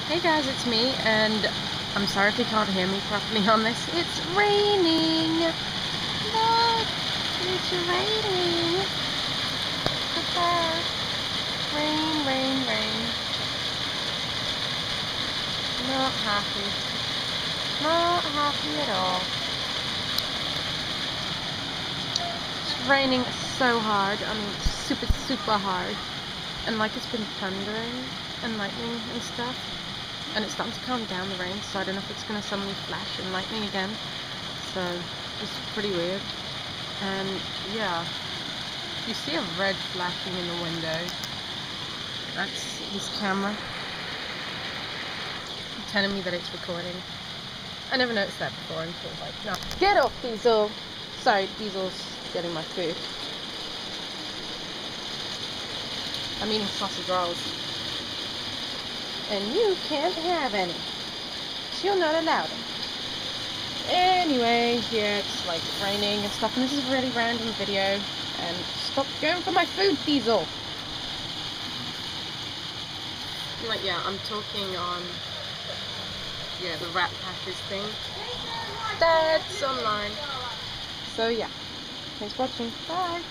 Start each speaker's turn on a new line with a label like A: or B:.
A: Hey guys, it's me, and I'm sorry if you can't hear me properly on this. It's raining! Look! It's raining! Look at that! Rain, rain, rain. Not happy. Not happy at all. It's raining so hard. I mean, super hard. And like it's been thundering and lightning and stuff. And it's starting to calm down the rain, so I don't know if it's going to suddenly flash and lightning again. So it's pretty weird. And yeah, you see a red flashing in the window. That's his camera telling me that it's recording. I never noticed that before until like, no. Get off, Diesel! Sorry, Diesel's getting my food. I'm eating sausage rolls. And you can't have any. You're not allowed them. Anyway, yeah, it's like raining and stuff, and this is a really random video. And stop going for my food, Diesel! Like, yeah, I'm talking on, yeah, the ratpackers thing. That's online. So yeah, thanks for watching. Bye!